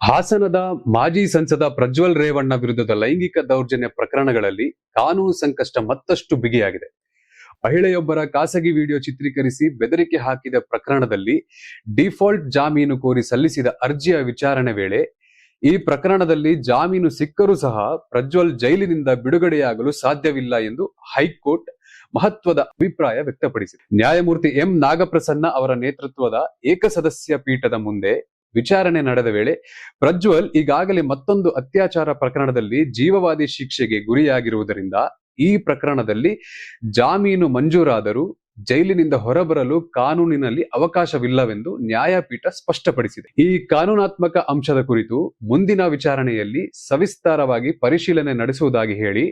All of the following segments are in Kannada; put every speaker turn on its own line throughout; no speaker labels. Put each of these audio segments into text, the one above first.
ಹಾಸನದ ಮಾಜಿ ಸಂಸದ ಪ್ರಜ್ವಲ್ ರೇವಣ್ಣ ವಿರುದ್ಧದ ಲೈಂಗಿಕ ದೌರ್ಜನ್ಯ ಪ್ರಕರಣಗಳಲ್ಲಿ ಕಾನೂನು ಸಂಕಷ್ಟ ಮತ್ತಷ್ಟು ಬಿಗಿಯಾಗಿದೆ. ಮಹಿಳೆಯೊಬ್ಬರ ಖಾಸಗಿ ವಿಡಿಯೋ ಚಿತ್ರೀಕರಿಸಿ ಬೆದರಿಕೆ ಹಾಕಿದ ಪ್ರಕರಣದಲ್ಲಿ ಡಿಫಾಲ್ಟ್ ಜಾಮೀನು ಕೋರಿ ಸಲ್ಲಿಸಿದ ಅರ್ಜಿಯ ವಿಚಾರಣೆ ವೇಳೆ ಈ ಪ್ರಕರಣದಲ್ಲಿ ಜಾಮೀನು ಸಿಕ್ಕರೂ ಸಹ ಪ್ರಜ್ವಲ್ ಜೈಲಿನಿಂದ ಬಿಡುಗಡೆಯಾಗಲು ಸಾಧ್ಯವಿಲ್ಲ ಎಂದು ಹೈಕೋರ್ಟ್ ಮಹತ್ವದ ಅಭಿಪ್ರಾಯ ವ್ಯಕ್ತಪಡಿಸಿದೆ. ನ್ಯಾಯಮೂರ್ತಿ ಎಂ ನಾಗಪ್ರಸನ್ನ ಅವರ ನೇತೃತ್ವದ ಏಕಸದಸ್ಯ ಪೀಠದ ಮುಂದೆ ವಿಚಾರಣೆ ನಡೆದ ವೇಳೆ ಪ್ರಜ್ವಲ್ ಈಗಾಗಲೇ ಮತ್ತೊಂದು ಅತ್ಯಾಚಾರ ಪ್ರಕರಣದಲ್ಲಿ ಜೀವವಾದಿ ಶಿಕ್ಷೆಗೆ ಗುರಿಯಾಗಿರುವುದರಿಂದ ಈ ಪ್ರಕರಣದಲ್ಲಿ ಜಾಮೀನು ಮಂಜೂರಾದರೂ ಜೈಲಿನಿಂದ ಹೊರಬರಲು ಕಾನೂನಿನಲ್ಲಿ ಅವಕಾಶವಿಲ್ಲವೆಂದು ನ್ಯಾಯಪೀಠ ಸ್ಪಷ್ಟಪಡಿಸಿದೆ. ಈ ಕಾನೂನಾತ್ಮಕ ಅಂಶದ ಕುರಿತು ಮುಂದಿನ ವಿಚಾರಣೆಯಲ್ಲಿ ಸವಿಸ್ತಾರವಾಗಿ ಪರಿಶೀಲನೆ ನಡೆಸುವುದಾಗಿ ಹೇಳಿ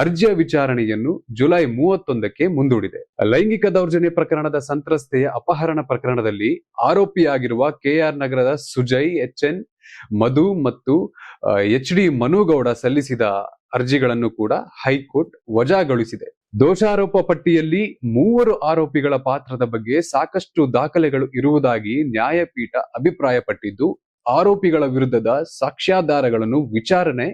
ಅರ್ಜಿಯ ವಿಚಾರಣೆಯನ್ನು ಜುಲೈ 31ಕ್ಕೆ ಮುಂದೂಡಿದೆ. ಲೈಂಗಿಕ ದೌರ್ಜನ್ಯ ಪ್ರಕರಣದ ಸಂತ್ರಸ್ತೆಯ ಅಪಹರಣ ಪ್ರಕರಣದಲ್ಲಿ ಆರೋಪಿಯಾಗಿರುವ ಕೆಆರ್ ನಗರದ ಸುಜಯ್, ಎಚ್ಎನ್ ಮಧು ಮತ್ತು ಎಚ್ ಡಿ ಮನುಗೌಡ ಸಲ್ಲಿಸಿದ ಅರ್ಜಿಗಳನ್ನು ಕೂಡ ಹೈಕೋರ್ಟ್ ವಜಾಗೊಳಿಸಿದೆ. ದೋಷಾರೋಪ ಪಟ್ಟಿಯಲ್ಲಿ 3 ಆರೋಪಿಗಳ ಪಾತ್ರದ ಬಗ್ಗೆ ಸಾಕಷ್ಟು ದಾಖಲೆಗಳು ಇರುವುದಾಗಿ ನ್ಯಾಯಪೀಠ ಅಭಿಪ್ರಾಯಪಟ್ಟಿದ್ದು, ಆರೋಪಿಗಳ ವಿರುದ್ಧದ ಸಾಕ್ಷ್ಯಾಧಾರಗಳನ್ನು ವಿಚಾರಣೆ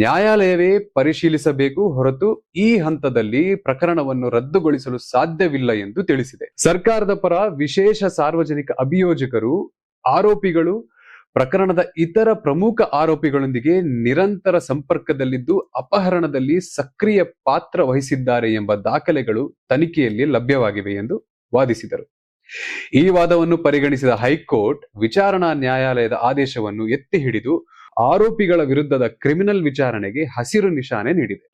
ನ್ಯಾಯಾಲಯವೇ ಪರಿಶೀಲಿಸಬೇಕು ಹೊರತು ಈ ಹಂತದಲ್ಲಿ ಪ್ರಕರಣವನ್ನು ರದ್ದುಗೊಳಿಸಲು ಸಾಧ್ಯವಿಲ್ಲ ಎಂದು ತಿಳಿಸಿದೆ. ಸರ್ಕಾರದ ಪರ ವಿಶೇಷ ಸಾರ್ವಜನಿಕ ಅಭಿಯೋಜಕರು ಆರೋಪಿಗಳು ಪ್ರಕರಣದ ಇತರ ಪ್ರಮುಖ ಆರೋಪಿಗಳೊಂದಿಗೆ ನಿರಂತರ ಸಂಪರ್ಕದಲ್ಲಿದ್ದು ಅಪಹರಣದಲ್ಲಿ ಸಕ್ರಿಯ ಪಾತ್ರ ವಹಿಸಿದ್ದಾರೆ ಎಂಬ ದಾಖಲೆಗಳು ತನಿಖೆಯಲ್ಲಿ ಲಭ್ಯವಾಗಿವೆ ಎಂದು ವಾದಿಸಿದರು. ಈ ವಾದವನ್ನು ಪರಿಗಣಿಸಿದ ಹೈಕೋರ್ಟ್ ವಿಚಾರಣಾ ನ್ಯಾಯಾಲಯದ ಆದೇಶವನ್ನು ಎತ್ತಿ ಹಿಡಿದು ಆರೋಪಿಗಳ ವಿರುದ್ಧದ ಕ್ರಿಮಿನಲ್ ವಿಚಾರಣೆಗೆ ಹಸಿರು ನಿಶಾನೆ ನೀಡಿದೆ.